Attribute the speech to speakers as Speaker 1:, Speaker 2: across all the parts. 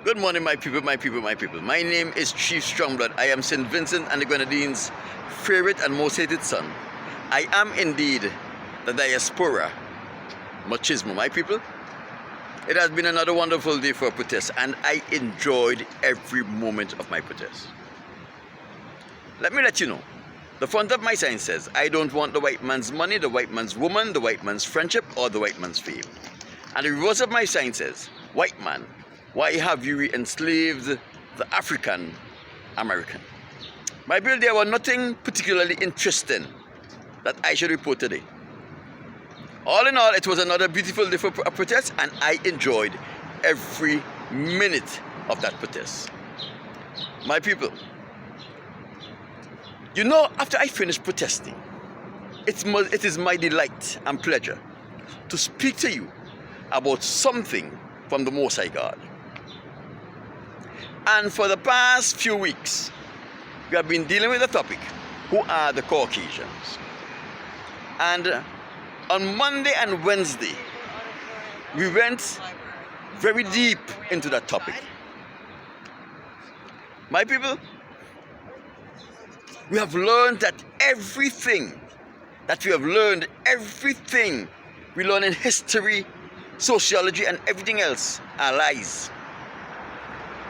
Speaker 1: Good morning, my people, my people, my people. My name is Chief Strongblood. I am St. Vincent and the Grenadines' favorite and most hated son. I am indeed the diaspora machismo, my people. It has been another wonderful day for a protest, and I enjoyed every moment of my protest. Let me let you know, the front of my sign says, I don't want the white man's money, the white man's woman, the white man's friendship, or the white man's fame. And the reverse of my sign says, white man, why have you enslaved the African American? My bill, there was nothing particularly interesting that I should report today. All in all, it was another beautiful day for a protest, and I enjoyed every minute of that protest. My people, you know, after I finished protesting, it is my delight and pleasure to speak to you about something from the Most High God. And for the past few weeks, we have been dealing with the topic, who are the Caucasians? And on Monday and Wednesday, we went very deep into that topic. My people, we have learned that everything that we have learned, everything we learn in history, sociology, and everything else are lies.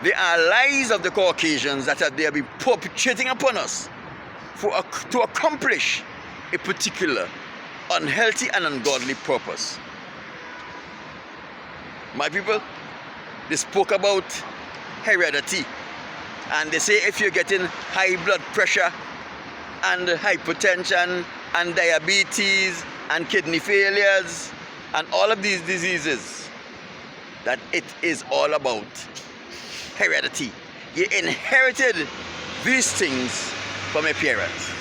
Speaker 1: They are lies of the Caucasians that they have been perpetrating upon us to accomplish a particular unhealthy and ungodly purpose. My people, they spoke about heredity, and they say if you're getting high blood pressure and hypertension and diabetes and kidney failures and all of these diseases, that it is all about heredity. You inherited these things from your parents.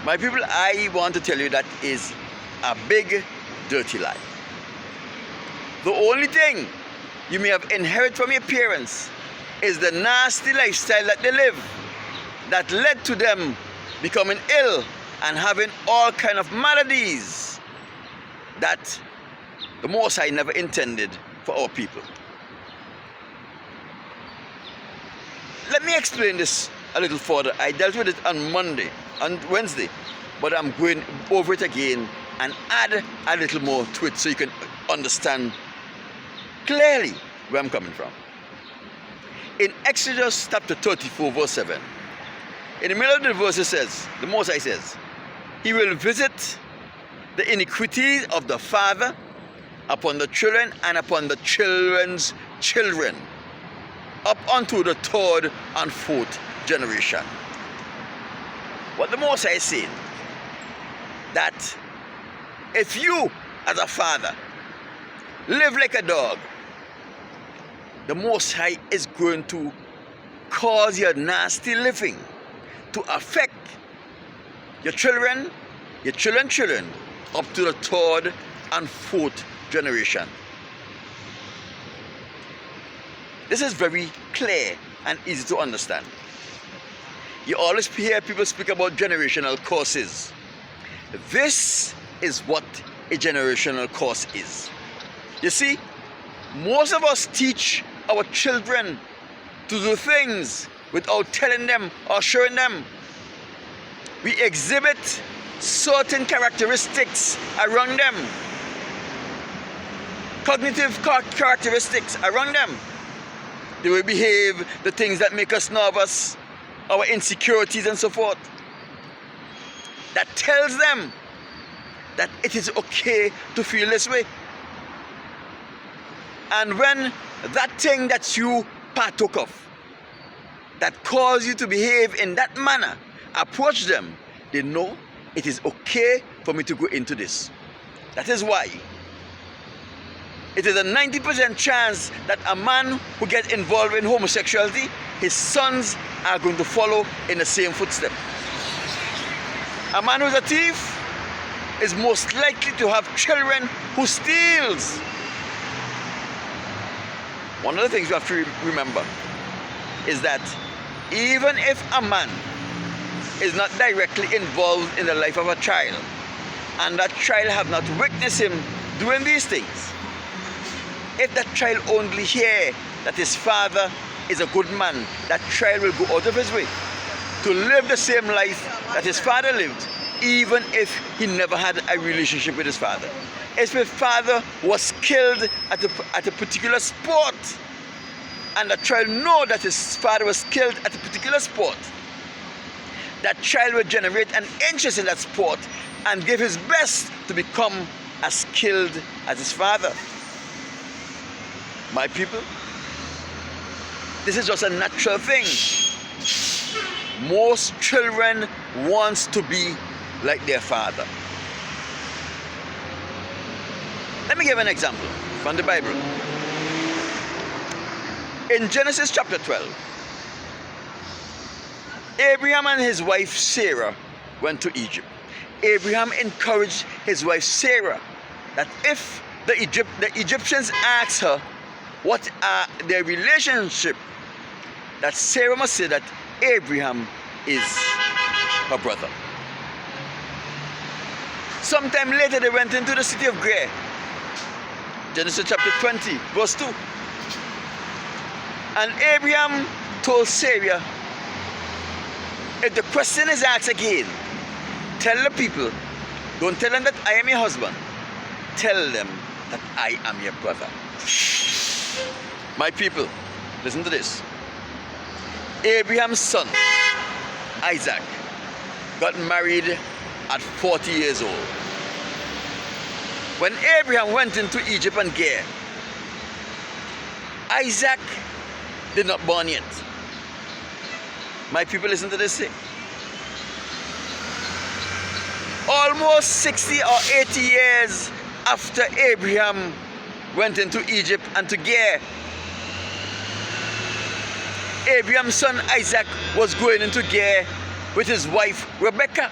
Speaker 1: My people, I want to tell you that is a big, dirty lie. The only thing you may have inherited from your parents is the nasty lifestyle that they live, that led to them becoming ill and having all kind of maladies that the Most High never intended for our people. Let me explain this a little further. I dealt with it on Wednesday, but I'm going over it again and add a little more to it so you can understand clearly where I'm coming from. In Exodus chapter 34, verse 7, in the middle of the verse it says, the Most High says, He will visit the iniquity of the father upon the children and upon the children's children, up unto the third and fourth generation. What the Most High is saying, that if you as a father live like a dog, the Most High is going to cause your nasty living to affect your children, children, up to the third and fourth generation. This is very clear and easy to understand. You always hear people speak about generational curses. This is what a generational curse is. You see, most of us teach our children to do things without telling them or showing them. We exhibit certain characteristics around them, cognitive characteristics around them. They will behave the things that make us nervous, our insecurities and so forth. That tells them that it is okay to feel this way. And when that thing that you partook of, that caused you to behave in that manner, approach them, they know it is okay for me to go into this. That is why it is a 90% chance that a man who gets involved in homosexuality, his sons are going to follow in the same footstep. A man who's a thief is most likely to have children who steals. One of the things you have to remember is that even if a man is not directly involved in the life of a child, and that child have not witnessed him doing these things, If that child only hear that his father is a good man, that child will go out of his way to live the same life that his father lived, even if he never had a relationship with his father. If his father was killed at a particular sport, and the child know that his father was killed at a particular sport, that child will generate an interest in that sport and give his best to become as skilled as his father. My people, this is just a natural thing. Most children want to be like their father. Let me give an example from the Bible. In Genesis chapter 12, Abraham and his wife Sarah went to Egypt. Abraham encouraged his wife Sarah that if the Egyptians asked her what are their relationship, that Sarah must say that Abraham is her brother. Sometime later they went into the city of Ger. Genesis chapter 20 verse 2. And Abraham told Sarah, if the question is asked again, tell the people, don't tell them that I am your husband, tell them that I am your brother. My people, listen to this. Abraham's son, Isaac, got married at 40 years old. When Abraham went into Egypt and Ger, Isaac did not born yet. My people, listen to this thing. Almost 60 or 80 years after Abraham went into Egypt and to Ger, Abraham's son Isaac was going into Ger with his wife Rebekah.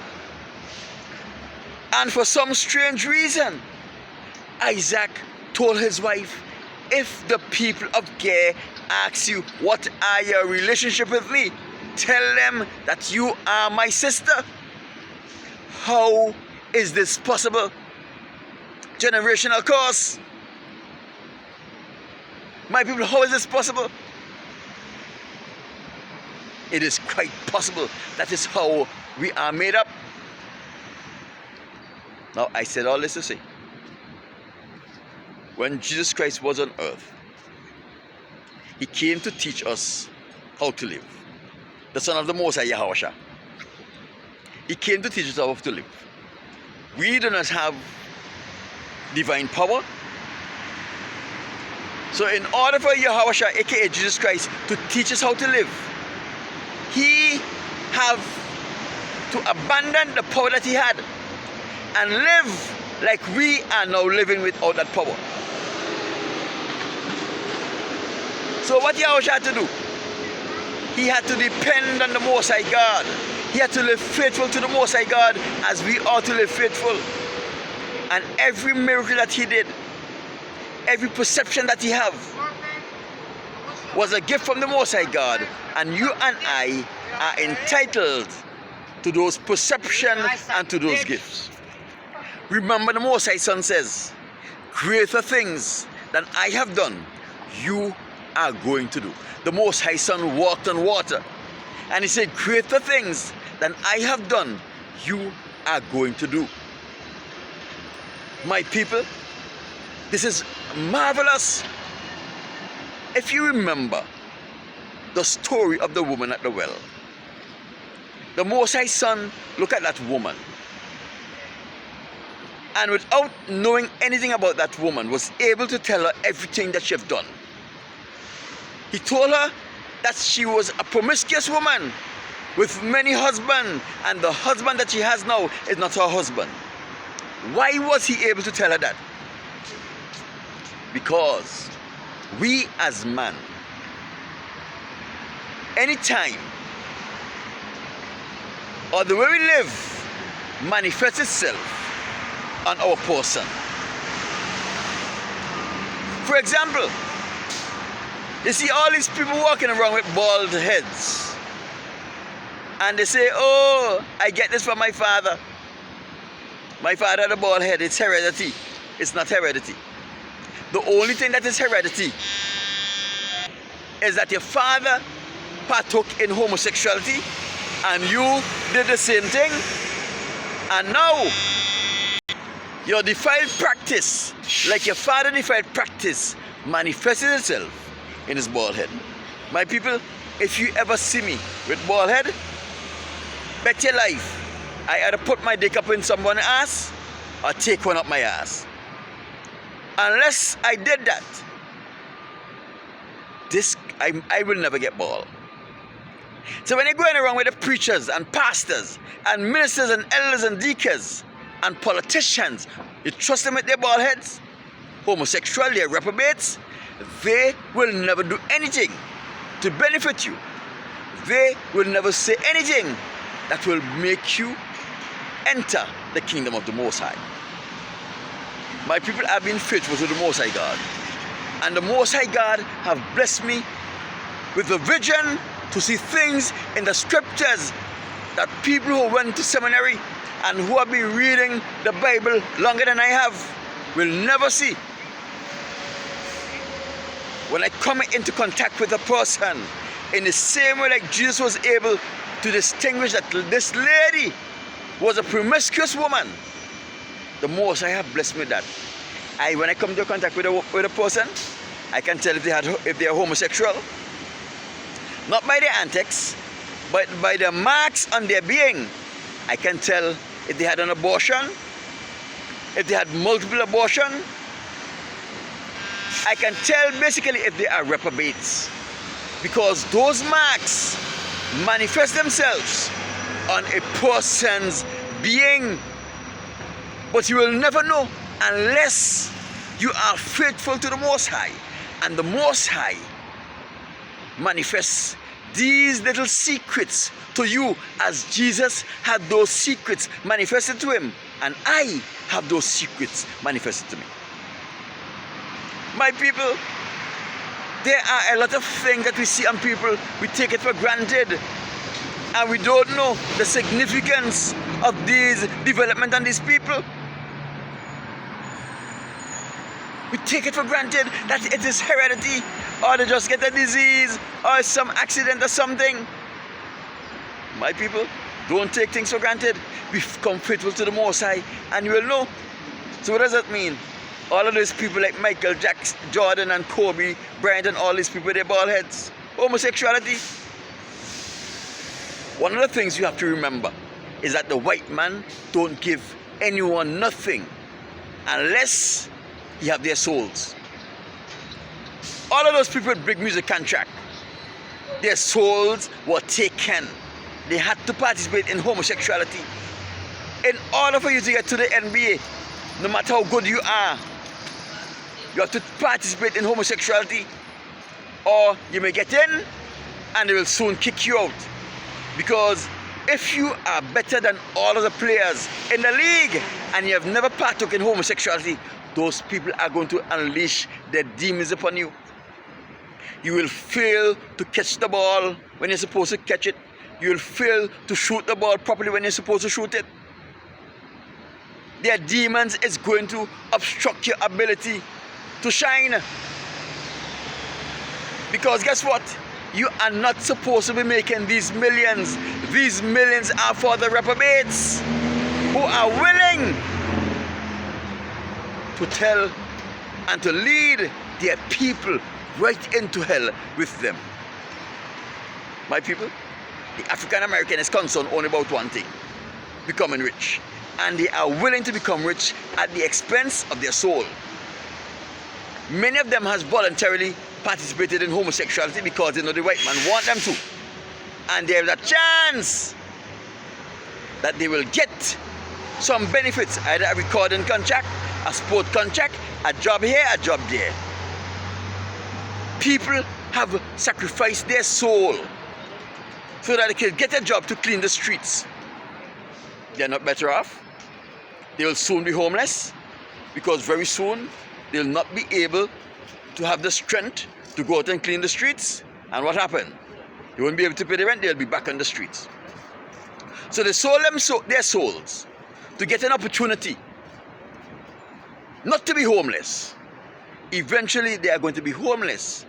Speaker 1: And for some strange reason, Isaac told his wife, if the people of Ger ask you, what are your relationship with me? Tell them that you are my sister. How is this possible? Generational curse. My people, how is this possible? It is quite possible. That is how we are made up. Now, I said all this to say, when Jesus Christ was on earth, he came to teach us how to live. The Son of the Most High, Yahweh. He came to teach us how to live. We do not have divine power. So in order for Yahweh, aka Jesus Christ, to teach us how to live, he have to abandon the power that he had and live like we are now living without that power. So what Yahweh had to do? He had to depend on the Most High God. He had to live faithful to the Most High God as we ought to live faithful. And every miracle that he did, every perception that he have, was a gift from the Most High God. And you and I are entitled to those perceptions and to those gifts. Remember, the Most High Son says, greater things than I have done, you are going to do. The Most High Son walked on water. And he said, greater things than I have done, you are going to do. My people, this is marvelous. If you remember the story of the woman at the well, the Most High Son looked at that woman, and without knowing anything about that woman, was able to tell her everything that she had done. He told her that she was a promiscuous woman with many husbands, and the husband that she has now is not her husband. Why was he able to tell her that? Because we as man, anytime, or the way we live manifests itself on our person. For example, you see all these people walking around with bald heads, and they say, oh, I get this from my father. My father had a bald head. It's heredity. It's not heredity. The only thing that is heredity is that your father partook in homosexuality and you did the same thing, and now your defiled practice, like your father defiled practice, manifested itself in his bald head. My people, if you ever see me with bald head, bet your life I either put my dick up in someone's ass or take one up my ass. Unless I did that, I will never get bald. So when you're going around with the preachers and pastors and ministers and elders and deacons and politicians, you trust them with their bald heads? Homosexual, they're reprobates. They will never do anything to benefit you. They will never say anything that will make you enter the kingdom of the Most High. My people have been faithful to the Most High God. And the Most High God have blessed me with the vision to see things in the scriptures that people who went to seminary and who have been reading the Bible longer than I have will never see. When I come into contact with a person, in the same way like Jesus was able to distinguish that this lady was a promiscuous woman, the Most I have blessed me with that. When I come into contact with a person, I can tell if they are homosexual, not by their antics, but by the marks on their being. I can tell if they had an abortion, if they had multiple abortions. I can tell basically if they are reprobates, because those marks manifest themselves on a person's being. But you will never know unless you are faithful to the Most High, and the Most High manifests these little secrets to you as Jesus had those secrets manifested to him, and I have those secrets manifested to me. My people, there are a lot of things that we see on people, we take it for granted, and we don't know the significance of these development on these people. We take it for granted that it is heredity, or they just get a disease, or some accident or something. My people, don't take things for granted. Become faithful to the Most High, and you will know. So what does that mean? All of those people like Michael Jackson, Jordan and Kobe Bryant and all these people with their bald heads. Homosexuality. One of the things you have to remember is that the white man don't give anyone nothing unless you have their souls. All of those people with big music contract, their souls were taken. They had to participate in homosexuality. In order for you to get to the NBA, no matter how good you are, you have to participate in homosexuality, or you may get in and they will soon kick you out. Because if you are better than all of the players in the league and you have never partook in homosexuality, those people are going to unleash their demons upon you. You will fail to catch the ball when you're supposed to catch it. You will fail to shoot the ball properly when you're supposed to shoot it. Their demons is going to obstruct your ability to shine. Because guess what? You are not supposed to be making these millions. These millions are for the reprobates who are willing to tell and to lead their people right into hell with them. My people, the African American is concerned only about one thing: becoming rich. And they are willing to become rich at the expense of their soul. Many of them has voluntarily participated in homosexuality because they know the white man want them to. And there is a chance that they will get some benefits, either a recording contract, a sport contract, a job here, a job there. People have sacrificed their soul so that they can get a job to clean the streets. They're not better off. They will soon be homeless, because very soon they'll not be able to have the strength to go out and clean the streets. And what happened? They won't be able to pay the rent, they'll be back on the streets. So they sold them their souls to get an opportunity not to be homeless, eventually they are going to be homeless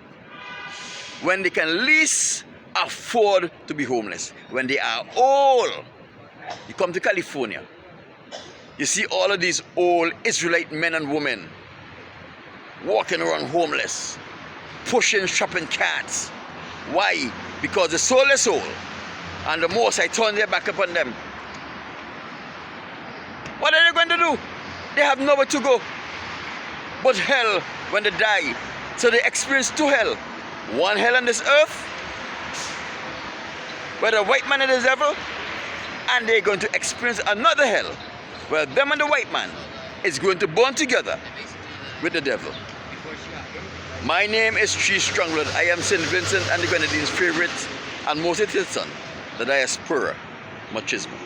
Speaker 1: when they can least afford to be homeless. When they are old, you come to California, you see all of these old Israelite men and women walking around homeless, pushing shopping carts. Why? Because the soul is soul, and the most I turn their back upon them. What are they going to do? They have nowhere to go but hell when they die. So they experience two hell. One hell on this earth, where the white man is the devil, and they're going to experience another hell, where them and the white man is going to burn together with the devil. My name is Chief Strongblood. I am St. Vincent and the Grenadines' favorite and most hated son, the diaspora machismo.